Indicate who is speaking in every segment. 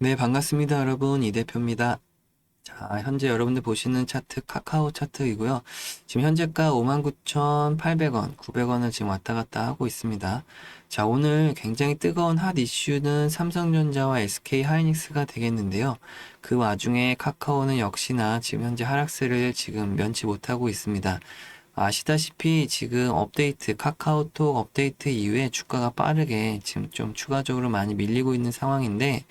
Speaker 1: 네, 반갑습니다, 여러분. 이 대표입니다. 자, 현재 여러분들 보시는 차트 카카오 차트이고요. 지금 현재가 59,800원, 900원을 지금 왔다 갔다 하고 있습니다. 자, 오늘 굉장히 뜨거운 핫 이슈는 삼성전자와 SK 하이닉스가 되겠는데요. 그 와중에 카카오는 역시나 지금 현재 하락세를 지금 면치 못하고 있습니다. 아시다시피 지금 업데이트, 카카오톡 업데이트 이후에 주가가 빠르게 지금 좀 추가적으로 많이 밀리고 있는 상황인데,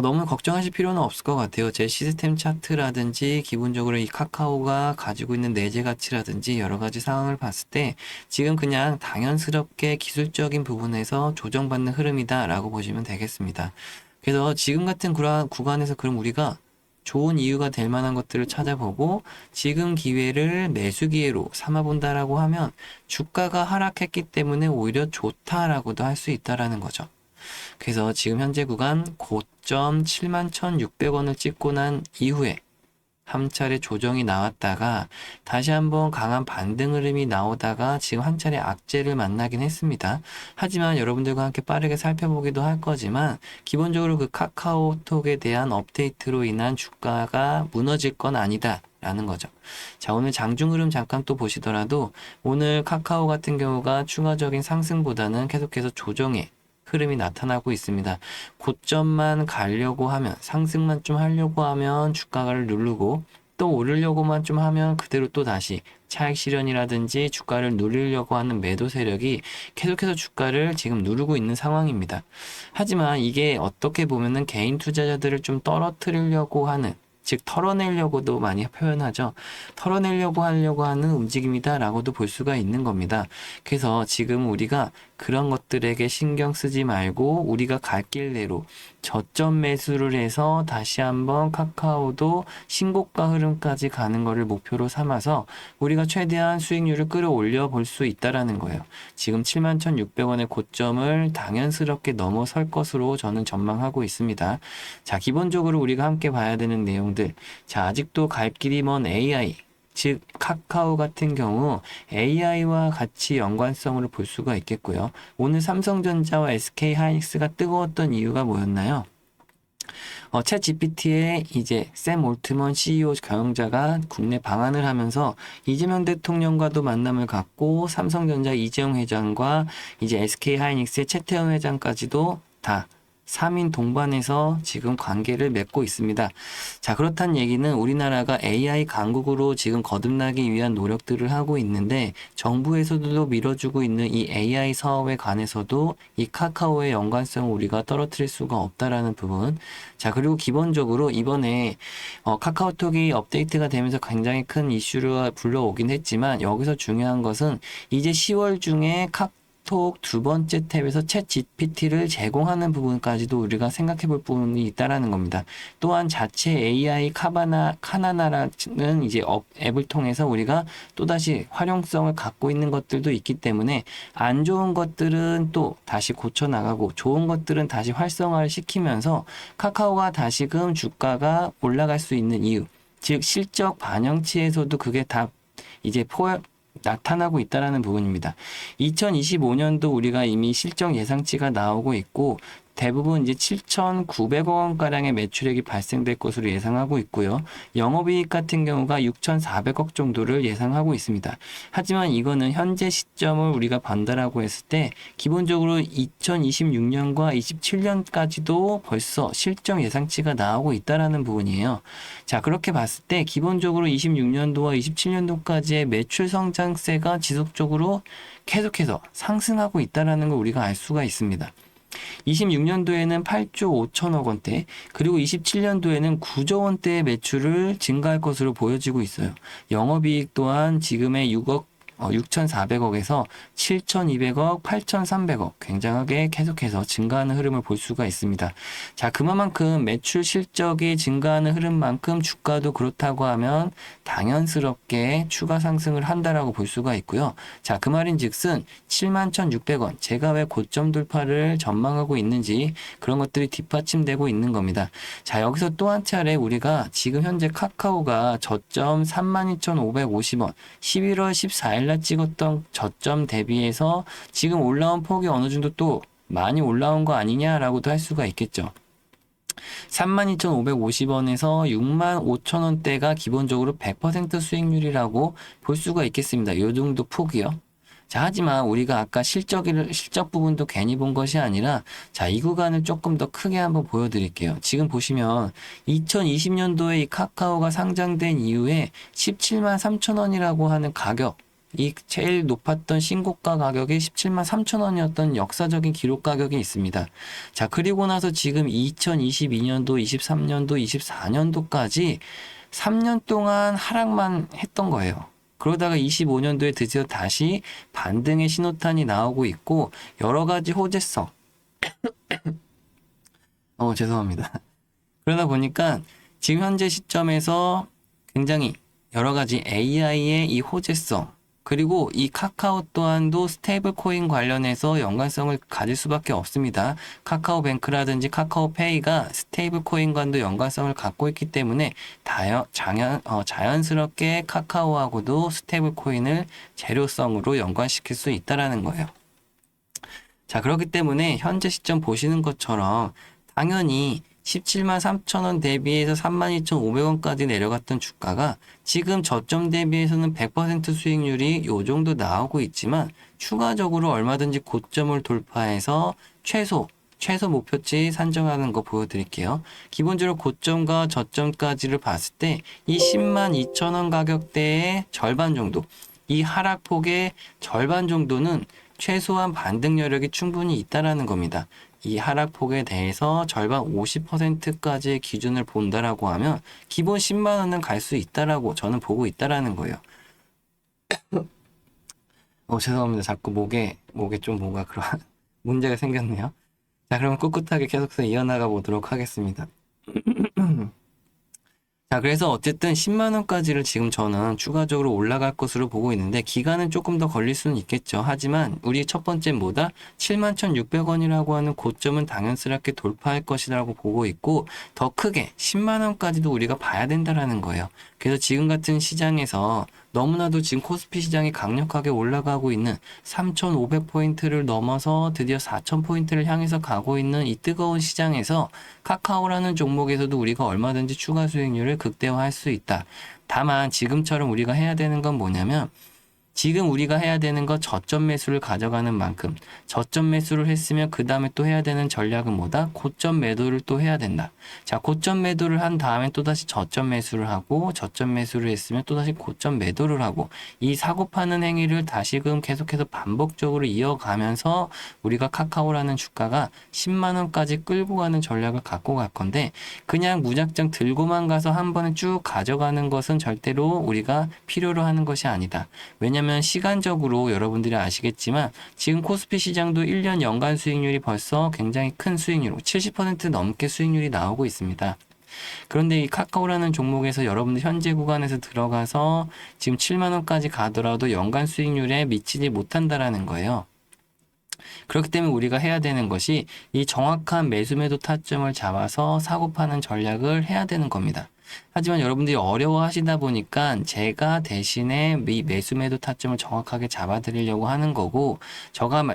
Speaker 1: 너무 걱정하실 필요는 없을 것 같아요. 제 시스템 차트라든지 기본적으로 이 카카오가 가지고 있는 내재 가치라든지 여러 가지 상황을 봤을 때 지금 그냥 당연스럽게 기술적인 부분에서 조정받는 흐름이다라고 보시면 되겠습니다. 그래서 지금 같은 구간에서 그럼 우리가 좋은 이유가 될 만한 것들을 찾아보고 지금 기회를 매수 기회로 삼아본다라고 하면 주가가 하락했기 때문에 오히려 좋다라고도 할 수 있다라는 거죠. 그래서 지금 현재 구간 고점 71,600원을 찍고 난 이후에 한 차례 조정이 나왔다가 다시 한번 강한 반등 흐름이 나오다가 지금 한 차례 악재를 만나긴 했습니다. 하지만 여러분들과 함께 빠르게 살펴보기도 할 거지만 기본적으로 그 카카오톡에 대한 업데이트로 인한 주가가 무너질 건 아니다. 라는 거죠. 자, 오늘 장중 흐름 잠깐 또 보시더라도 오늘 카카오 같은 경우가 추가적인 상승보다는 계속해서 조정에 흐름이 나타나고 있습니다. 고점만 가려고 하면, 상승만 좀 하려고 하면 주가를 누르고 또 오르려고만 좀 하면 그대로 또 다시 차익 실현이라든지 주가를 누리려고 하는 매도 세력이 계속해서 주가를 지금 누르고 있는 상황입니다. 하지만 이게 어떻게 보면은 개인 투자자들을 좀 떨어뜨리려고 하는, 즉 털어내려고도 많이 표현하죠. 털어내려고 하려고 하는 움직임이다라고도 볼 수가 있는 겁니다. 그래서 지금 우리가 그런 것들에게 신경 쓰지 말고 우리가 갈 길대로 저점 매수를 해서 다시 한번 카카오도 신고가 흐름까지 가는 것을 목표로 삼아서 우리가 최대한 수익률을 끌어올려 볼 수 있다라는 거예요. 지금 71,600원의 고점을 당연스럽게 넘어설 것으로 저는 전망하고 있습니다. 자, 기본적으로 우리가 함께 봐야 되는 내용들. 자, 아직도 갈 길이 먼 AI, 즉 카카오 같은 경우 AI와 같이 연관성을 볼 수가 있겠고요. 오늘 삼성전자와 SK 하이닉스가 뜨거웠던 이유가 뭐였나요? 챗 GPT의 이제 샘 올트먼 CEO 경영자가 국내 방한을 하면서 이재명 대통령과도 만남을 갖고 삼성전자 이재용 회장과 이제 SK 하이닉스의 최태원 회장까지도 다 3인 동반해서 지금 관계를 맺고 있습니다. 자, 그렇다는 얘기는 우리나라가 AI 강국으로 지금 거듭나기 위한 노력들을 하고 있는데 정부에서도 밀어주고 있는 이 AI 사업에 관해서도 이 카카오의 연관성을 우리가 떨어뜨릴 수가 없다라는 부분. 자, 그리고 기본적으로 이번에 카카오톡이 업데이트가 되면서 굉장히 큰 이슈를 불러오긴 했지만 여기서 중요한 것은 이제 10월 중에 톡 두 번째 탭에서 챗 GPT를 제공하는 부분까지도 우리가 생각해 볼 부분이 있다라는 겁니다. 또한 자체 AI 카나나라는 이제 앱을 통해서 우리가 또다시 활용성을 갖고 있는 것들도 있기 때문에 안 좋은 것들은 또 다시 고쳐 나가고 좋은 것들은 다시 활성화를 시키면서 카카오가 다시금 주가가 올라갈 수 있는 이유, 즉 실적 반영치에서도 그게 다 이제 나타나고 있다라는 부분입니다. 2025년도 우리가 이미 실적 예상치가 나오고 있고 대부분 이제 7,900억 원가량의 매출액이 발생될 것으로 예상하고 있고요. 영업이익 같은 경우가 6,400억 정도를 예상하고 있습니다. 하지만 이거는 현재 시점을 우리가 반다라고 했을 때 기본적으로 2026년과 27년까지도 벌써 실적 예상치가 나오고 있다라는 부분이에요. 자, 그렇게 봤을 때 기본적으로 26년도와 27년도까지의 매출 성장세가 지속적으로 계속해서 상승하고 있다라는 걸 우리가 알 수가 있습니다. 26년도에는 8조 5천억 원대, 그리고 27년도에는 9조 원대의 매출을 증가할 것으로 보여지고 있어요. 영업이익 또한 지금의 6,400억에서 7,200억, 8,300억 굉장하게 계속해서 증가하는 흐름을 볼 수가 있습니다. 자, 그만큼 매출 실적이 증가하는 흐름만큼 주가도 그렇다고 하면 당연스럽게 추가 상승을 한다라고 볼 수가 있고요. 자, 그 말인즉슨 71,600원 제가 왜 고점 돌파를 전망하고 있는지 그런 것들이 뒷받침되고 있는 겁니다. 자, 여기서 또 한 차례 우리가 지금 현재 카카오가 저점 32,550원 11월 14일 날 찍었던 저점 대비해서 지금 올라온 폭이 어느 정도 또 많이 올라온 거 아니냐라고도 할 수가 있겠죠. 32,550원에서 65,000원대가 기본적으로 100% 수익률이라고 볼 수가 있겠습니다. 요 정도 폭이요. 자, 하지만 우리가 아까 실적 부분도 괜히 본 것이 아니라, 자, 이 구간을 조금 더 크게 한번 보여드릴게요. 지금 보시면 2020년도에 이 카카오가 상장된 이후에 17만 3천 원이라고 하는 가격, 이 제일 높았던 신고가 가격이 17만 3천 원이었던 역사적인 기록 가격이 있습니다. 자, 그리고 나서 지금 2022년도, 23년도, 24년도까지 3년 동안 하락만 했던 거예요. 그러다가 25년도에 드디어 다시 반등의 신호탄이 나오고 있고, 여러 가지 호재성. 죄송합니다. 그러다 보니까 지금 현재 시점에서 굉장히 여러 가지 AI의 이 호재성, 그리고 이 카카오 또한도 스테이블 코인 관련해서 연관성을 가질 수밖에 없습니다. 카카오뱅크라든지 카카오페이가 스테이블 코인과도 연관성을 갖고 있기 때문에 자연스럽게 카카오하고도 스테이블 코인을 재료성으로 연관시킬 수 있다라는 거예요. 자, 그렇기 때문에 현재 시점 보시는 것처럼 당연히 17만 3천 원 대비해서 32,500원까지 내려갔던 주가가 지금 저점 대비해서는 100% 수익률이 요 정도 나오고 있지만, 추가적으로 얼마든지 고점을 돌파해서 최소 목표치 산정하는 거 보여드릴게요. 기본적으로 고점과 저점까지를 봤을 때 이 10만 2천 원 가격대의 절반 정도, 이 하락폭의 절반 정도는 최소한 반등 여력이 충분히 있다라는 겁니다. 이 하락폭에 대해서 절반 50%까지의 기준을 본다라고 하면 기본 10만 원은 갈 수 있다라고 저는 보고 있다라는 거예요. 죄송합니다. 자꾸 목에 좀 뭔가 그런 문제가 생겼네요. 자, 그럼 꿋꿋하게 계속해서 이어나가 보도록 하겠습니다. 자, 그래서 어쨌든 10만 원까지를 지금 저는 추가적으로 올라갈 것으로 보고 있는데, 기간은 조금 더 걸릴 수는 있겠죠. 하지만 우리 첫 번째 뭐다? 71,600원이라고 하는 고점은 당연스럽게 돌파할 것이라고 보고 있고, 더 크게 10만 원까지도 우리가 봐야 된다라는 거예요. 그래서 지금 같은 시장에서 너무나도 지금 코스피 시장이 강력하게 올라가고 있는 3,500포인트를 넘어서 드디어 4,000포인트를 향해서 가고 있는 이 뜨거운 시장에서 카카오라는 종목에서도 우리가 얼마든지 추가 수익률을 극대화할 수 있다. 다만 지금처럼 우리가 해야 되는 건 뭐냐면, 지금 우리가 해야 되는 거 저점 매수를 가져가는 만큼, 저점 매수를 했으면 그 다음에 또 해야 되는 전략은 뭐다? 고점 매도를 또 해야 된다. 자, 고점 매도를 한 다음에 또다시 저점 매수를 하고, 저점 매수를 했으면 또다시 고점 매도를 하고, 이 사고 파는 행위를 다시금 계속해서 반복적으로 이어가면서 우리가 카카오라는 주가가 10만 원까지 끌고 가는 전략을 갖고 갈 건데, 그냥 무작정 들고만 가서 한 번에 쭉 가져가는 것은 절대로 우리가 필요로 하는 것이 아니다. 왜냐면 시간적으로 여러분들이 아시겠지만 지금 코스피 시장도 1년 연간 수익률이 벌써 굉장히 큰 수익률, 70% 넘게 수익률이 나오고 있습니다. 그런데 이 카카오라는 종목에서 여러분들 현재 구간에서 들어가서 지금 7만 원까지 가더라도 연간 수익률에 미치지 못한다라는 거예요. 그렇기 때문에 우리가 해야 되는 것이 이 정확한 매수 매도 타점을 잡아서 사고 파는 전략을 해야 되는 겁니다. 하지만 여러분들이 어려워하시다 보니까 제가 대신에 이 매수 매도 타점을 정확하게 잡아드리려고 하는 거고,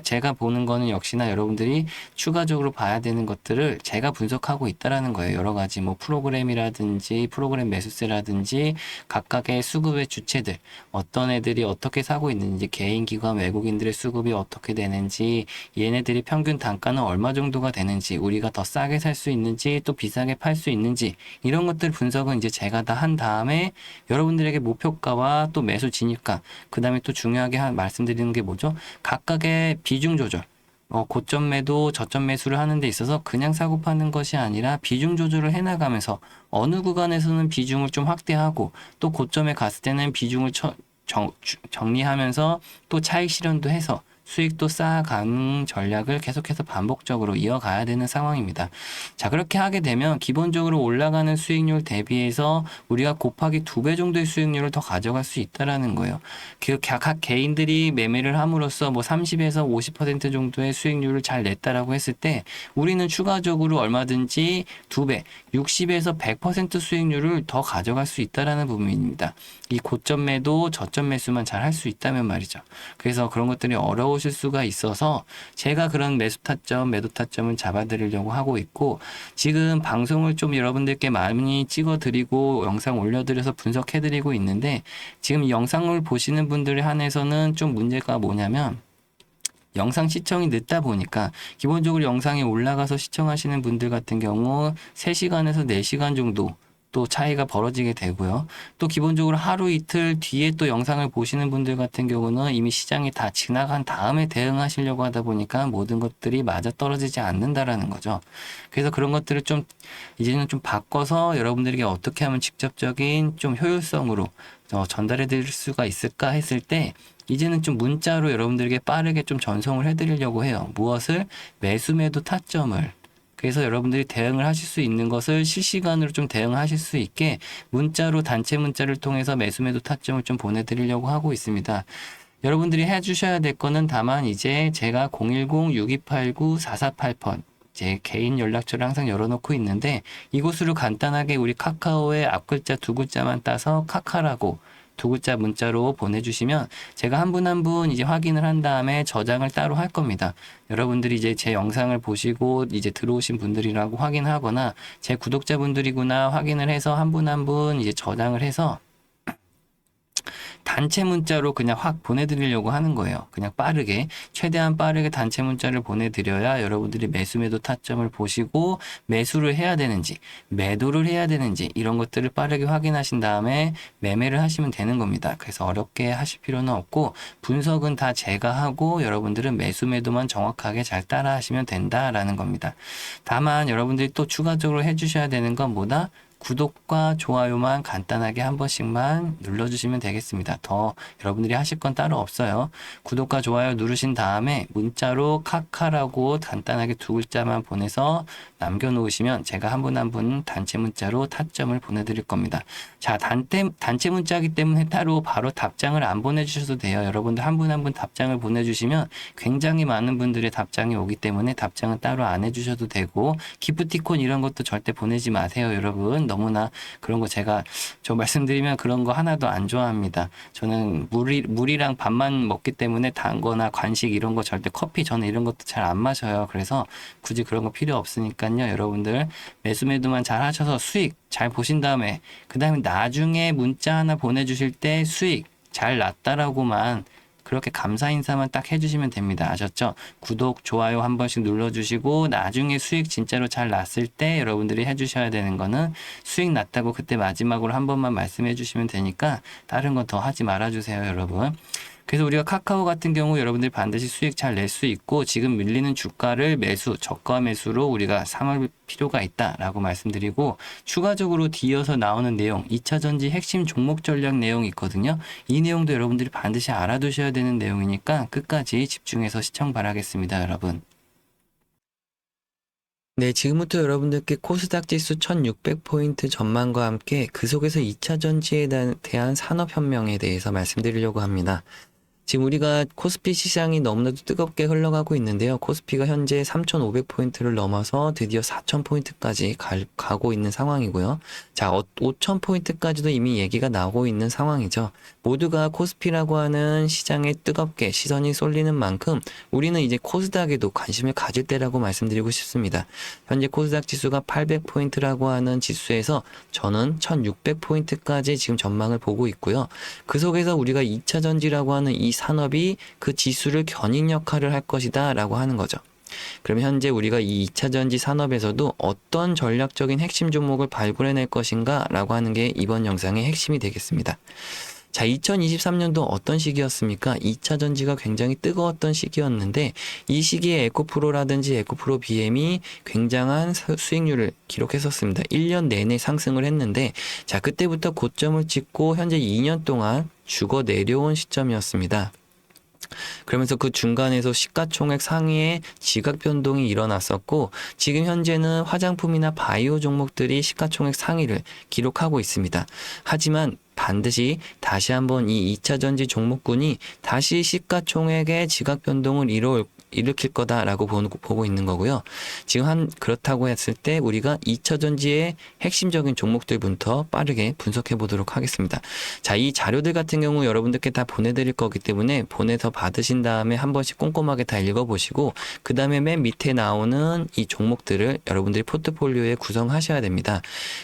Speaker 1: 제가 보는 거는 역시나 여러분들이 추가적으로 봐야 되는 것들을 제가 분석하고 있다라는 거예요. 여러 가지 뭐 프로그램이라든지 프로그램 매수세라든지 각각의 수급의 주체들, 어떤 애들이 어떻게 사고 있는지, 개인 기관 외국인들의 수급이 어떻게 되는지, 얘네들이 평균 단가는 얼마 정도가 되는지, 우리가 더 싸게 살 수 있는지 또 비싸게 팔 수 있는지, 이런 것들 분석은 이제 제가 다 한 다음에 여러분들에게 목표가와 또 매수 진입가, 그 다음에 또 중요하게 말씀드리는 게 뭐죠? 각각의 비중 조절, 고점 매도, 저점 매수를 하는 데 있어서 그냥 사고 파는 것이 아니라 비중 조절을 해나가면서 어느 구간에서는 비중을 좀 확대하고, 또 고점에 갔을 때는 비중을 정리하면서 또 차익 실현도 해서 수익도 쌓아가는 전략을 계속해서 반복적으로 이어가야 되는 상황입니다. 자, 그렇게 하게 되면 기본적으로 올라가는 수익률 대비해서 우리가 곱하기 2배 정도의 수익률을 더 가져갈 수 있다라는 거예요. 각 개인들이 매매를 함으로써 뭐 30에서 50% 정도의 수익률을 잘 냈다라고 했을 때, 우리는 추가적으로 얼마든지 2배, 60에서 100% 수익률을 더 가져갈 수 있다라는 부분입니다. 이 고점 매도, 저점 매수만 잘 할 수 있다면 말이죠. 그래서 그런 것들이 어려우신 들어오실 수가 있어서 제가 그런 매수 타점, 매도 타점을 잡아드리려고 하고 있고, 지금 방송을 좀 여러분들께 많이 찍어드리고 영상 올려드려서 분석해드리고 있는데, 지금 이 영상을 보시는 분들에 한해서는 좀 문제가 뭐냐면, 영상 시청이 늦다 보니까 기본적으로 영상이 올라가서 시청하시는 분들 같은 경우 3시간에서 4시간 정도 또 차이가 벌어지게 되고요. 또 기본적으로 하루 이틀 뒤에 또 영상을 보시는 분들 같은 경우는 이미 시장이 다 지나간 다음에 대응하시려고 하다 보니까 모든 것들이 맞아 떨어지지 않는다라는 거죠. 그래서 그런 것들을 좀 이제는 좀 바꿔서 여러분들에게 어떻게 하면 직접적인 좀 효율성으로 전달해 드릴 수가 있을까 했을 때, 이제는 좀 문자로 여러분들에게 빠르게 좀 전송을 해드리려고 해요. 무엇을? 매수 매도 타점을. 그래서 여러분들이 대응을 하실 수 있는 것을 실시간으로 좀 대응하실 수 있게 문자로, 단체 문자를 통해서 매수 매도 타점을 좀 보내드리려고 하고 있습니다. 여러분들이 해주셔야 될 거는 다만 이제 제가 010-6289-4488 제 개인 연락처를 항상 열어놓고 있는데, 이곳으로 간단하게 우리 카카오의 앞글자 2글자만 따서 카카라고 2글자 문자로 보내주시면 제가 한 분 한 분 이제 확인을 한 다음에 저장을 따로 할 겁니다. 여러분들이 이제 제 영상을 보시고 이제 들어오신 분들이라고 확인하거나 제 구독자분들이구나 확인을 해서 한 분 한 분 이제 저장을 해서 단체 문자로 그냥 확 보내드리려고 하는 거예요. 그냥 빠르게, 최대한 빠르게 단체 문자를 보내드려야 여러분들이 매수 매도 타점을 보시고 매수를 해야 되는지 매도를 해야 되는지 이런 것들을 빠르게 확인하신 다음에 매매를 하시면 되는 겁니다. 그래서 어렵게 하실 필요는 없고, 분석은 다 제가 하고 여러분들은 매수 매도만 정확하게 잘 따라 하시면 된다라는 겁니다. 다만 여러분들이 또 추가적으로 해주셔야 되는 건 뭐다? 구독과 좋아요만 간단하게 한 번씩만 눌러주시면 되겠습니다. 더 여러분들이 하실 건 따로 없어요. 구독과 좋아요 누르신 다음에 문자로 카카라고 간단하게 2글자만 보내서 남겨놓으시면 제가 한 분 한 분 단체 문자로 타점을 보내드릴 겁니다. 자, 단체 문자이기 때문에 따로 바로 답장을 안 보내주셔도 돼요. 여러분들 한 분 한 분 답장을 보내주시면 굉장히 많은 분들의 답장이 오기 때문에 답장은 따로 안 해주셔도 되고, 기프티콘 이런 것도 절대 보내지 마세요, 여러분. 너무나 그런 거 제가 말씀드리면 그런 거 하나도 안 좋아합니다. 저는 물이랑 밥만 먹기 때문에 단 거나 간식 이런 거 절대, 커피 저는 이런 것도 잘 안 마셔요. 그래서 굳이 그런 거 필요 없으니까요. 여러분들 매수 매도만 잘 하셔서 수익 잘 보신 다음에 그 다음에 나중에 문자 하나 보내주실 때 수익 잘 났다라고만 그렇게 감사 인사만 딱 해주시면 됩니다. 아셨죠? 구독, 좋아요 한 번씩 눌러주시고 나중에 수익 진짜로 잘 났을 때 여러분들이 해주셔야 되는 거는 수익 났다고 그때 마지막으로 한 번만 말씀해 주시면 되니까 다른 건 더 하지 말아주세요, 여러분. 그래서 우리가 카카오 같은 경우 여러분들이 반드시 수익 잘 낼 수 있고, 지금 밀리는 주가를 매수, 저가 매수로 우리가 삼을 필요가 있다라고 말씀드리고, 추가적으로 뒤이어서 나오는 내용, 2차전지 핵심 종목 전략 내용이 있거든요. 이 내용도 여러분들이 반드시 알아두셔야 되는 내용이니까 끝까지 집중해서 시청 바라겠습니다, 여러분. 네, 지금부터 여러분들께 코스닥 지수 1600포인트 전망과 함께 그 속에서 2차전지에 대한 산업혁명에 대해서 말씀드리려고 합니다. 지금 우리가 코스피 시장이 너무나도 뜨겁게 흘러가고 있는데요. 코스피가 현재 3,500포인트를 넘어서 드디어 4,000포인트까지 가고 있는 상황이고요. 자, 5,000포인트까지도 이미 얘기가 나오고 있는 상황이죠. 모두가 코스피라고 하는 시장에 뜨겁게 시선이 쏠리는 만큼 우리는 이제 코스닥에도 관심을 가질 때라고 말씀드리고 싶습니다. 현재 코스닥 지수가 800포인트라고 하는 지수에서 저는 1,600포인트까지 지금 전망을 보고 있고요. 그 속에서 우리가 2차전지라고 하는 이 산업이 그 지수를 견인 역할을 할 것이다 라고 하는 거죠. 그럼 현재 우리가 이 2차전지 산업에서도 어떤 전략적인 핵심 종목을 발굴해낼 것인가 라고 하는 게 이번 영상의 핵심이 되겠습니다. 자, 2023년도 어떤 시기였습니까? 2차전지가 굉장히 뜨거웠던 시기였는데, 이 시기에 에코프로라든지 에코프로 BM이 굉장한 수익률을 기록했었습니다. 1년 내내 상승을 했는데, 자, 그때부터 고점을 찍고 현재 2년 동안 죽어 내려온 시점이었습니다. 그러면서 그 중간에서 시가총액 상위에 지각 변동이 일어났었고, 지금 현재는 화장품이나 바이오 종목들이 시가총액 상위를 기록하고 있습니다. 하지만 반드시 다시 한번 이 2차전지 종목군이 다시 시가총액의 지각 변동을 일으킬 거다라고 보고 있는 거고요. 지금 그렇다고 했을 때 우리가 2차 전지의 핵심적인 종목들부터 빠르게 분석해 보도록 하겠습니다. 자, 이 자료들 같은 경우 여러분들께 다 보내드릴 거기 때문에 보내서 받으신 다음에 한 번씩 꼼꼼하게 다 읽어보시고 그 다음에 맨 밑에 나오는 이 종목들을 여러분들이 포트폴리오에 구성하셔야 됩니다.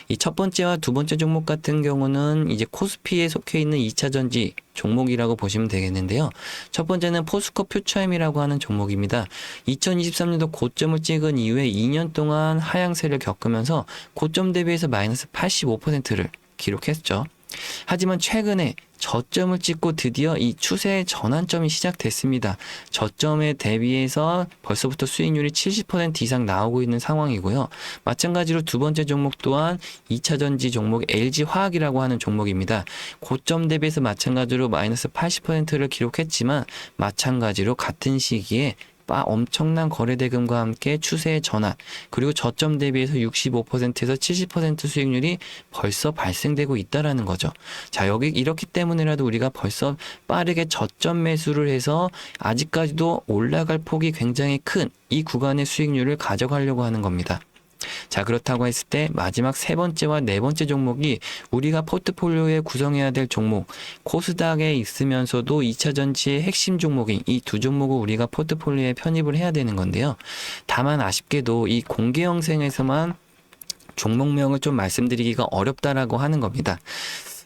Speaker 1: 이 첫 번째와 두 번째 종목 같은 경우는 이제 코스피에 속해 있는 2차 전지 종목이라고 보시면 되겠는데요. 첫 번째는 포스코 퓨처엠이라고 하는 종목입니다. 2023년도 고점을 찍은 이후에 2년 동안 하향세를 겪으면서 고점 대비해서 마이너스 85%를 기록했죠. 하지만 최근에 저점을 찍고 드디어 이 추세의 전환점이 시작됐습니다. 저점에 대비해서 벌써부터 수익률이 70% 이상 나오고 있는 상황이고요. 마찬가지로 두 번째 종목 또한 2차 전지 종목 LG화학이라고 하는 종목입니다. 고점 대비해서 마찬가지로 마이너스 80%를 기록했지만 마찬가지로 같은 시기에 엄청난 거래대금과 함께 추세의 전환, 그리고 저점 대비해서 65%에서 70% 수익률이 벌써 발생되고 있다라는 거죠. 자, 여기 이렇기 때문에라도 우리가 벌써 빠르게 저점 매수를 해서 아직까지도 올라갈 폭이 굉장히 큰 이 구간의 수익률을 가져가려고 하는 겁니다. 자, 그렇다고 했을 때 마지막 세 번째와 네 번째 종목이 우리가 포트폴리오에 구성해야 될 종목, 코스닥에 있으면서도 2차 전지의 핵심 종목인 이 두 종목을 우리가 포트폴리오에 편입을 해야 되는 건데요. 다만 아쉽게도 이 공개 영상에서만 종목명을 좀 말씀드리기가 어렵다라고 하는 겁니다.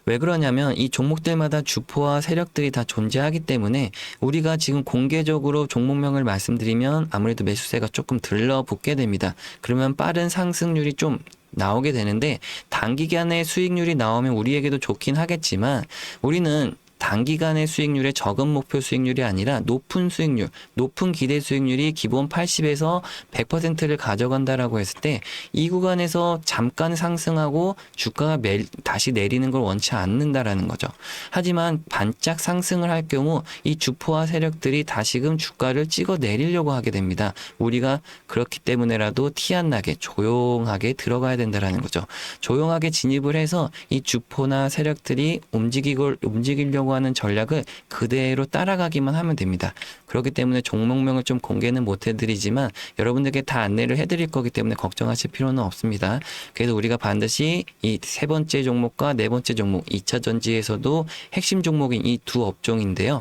Speaker 1: 왜 그러냐면 이 종목들마다 주포와 세력들이 다 존재하기 때문에 우리가 지금 공개적으로 종목명을 말씀드리면 아무래도 매수세가 조금 들러붙게 됩니다. 그러면 빠른 상승률이 좀 나오게 되는데 단기간에 수익률이 나오면 우리에게도 좋긴 하겠지만 우리는 단기간의 수익률의 적은 목표 수익률이 아니라 높은 수익률, 높은 기대 수익률이 기본 80에서 100%를 가져간다라고 했을 때 이 구간에서 잠깐 상승하고 주가가 다시 내리는 걸 원치 않는다라는 거죠. 하지만 반짝 상승을 할 경우 이 주포와 세력들이 다시금 주가를 찍어 내리려고 하게 됩니다. 우리가 그렇기 때문에라도 티 안 나게 조용하게 들어가야 된다라는 거죠. 조용하게 진입을 해서 이 주포나 세력들이 움직이려고 하는 전략을 그대로 따라가기만 하면 됩니다. 그렇기 때문에 종목명을 좀 공개는 못 해드리지만 여러분들께 다 안내를 해드릴 거기 때문에 걱정하실 필요는 없습니다. 그래서 우리가 반드시 이 세 번째 종목과 네 번째 종목 2차 전지에서도 핵심 종목인 이 두 업종인데요.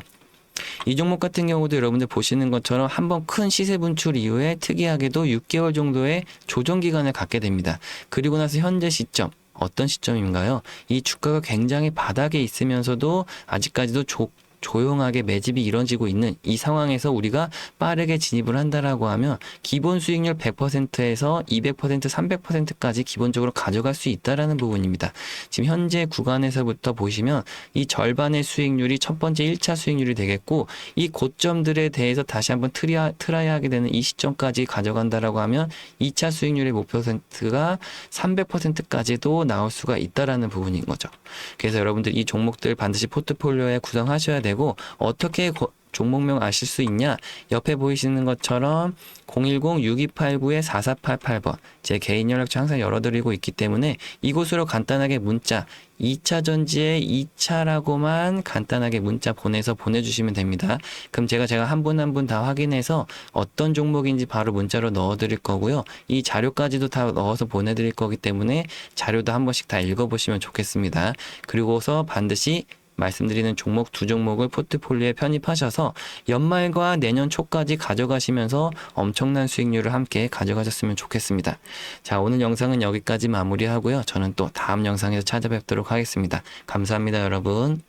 Speaker 1: 이 종목 같은 경우도 여러분들 보시는 것처럼 한번 큰 시세 분출 이후에 특이하게도 6개월 정도의 조정 기간을 갖게 됩니다. 그리고 나서 현재 시점 어떤 시점인가요? 이 주가가 굉장히 바닥에 있으면서도 아직까지도 조용하게 매집이 이루어지고 있는 이 상황에서 우리가 빠르게 진입을 한다라고 하면 기본 수익률 100%에서 200%, 300%까지 기본적으로 가져갈 수 있다라는 부분입니다. 지금 현재 구간에서부터 보시면 이 절반의 수익률이 첫 번째 1차 수익률이 되겠고 이 고점들에 대해서 다시 한번 트라이 하게 되는 이 시점까지 가져간다라고 하면 2차 수익률의 목표가 300%까지도 나올 수가 있다라는 부분인 거죠. 그래서 여러분들 이 종목들 반드시 포트폴리오에 구성하셔야 되고 어떻게 종목명 아실 수 있냐? 옆에 보이시는 것처럼 010-6289-4488번 제 개인 연락처 항상 열어드리고 있기 때문에 이곳으로 간단하게 문자 2차 전지의 2차라고만 간단하게 문자 보내주시면 됩니다. 그럼 제가 한 분 한 분 다 확인해서 어떤 종목인지 바로 문자로 넣어드릴 거고요. 이 자료까지도 다 넣어서 보내드릴 거기 때문에 자료도 한 번씩 다 읽어보시면 좋겠습니다. 그리고서 반드시 말씀드리는 종목 두 종목을 포트폴리오에 편입하셔서 연말과 내년 초까지 가져가시면서 엄청난 수익률을 함께 가져가셨으면 좋겠습니다. 자, 오늘 영상은 여기까지 마무리하고요. 저는 또 다음 영상에서 찾아뵙도록 하겠습니다. 감사합니다, 여러분.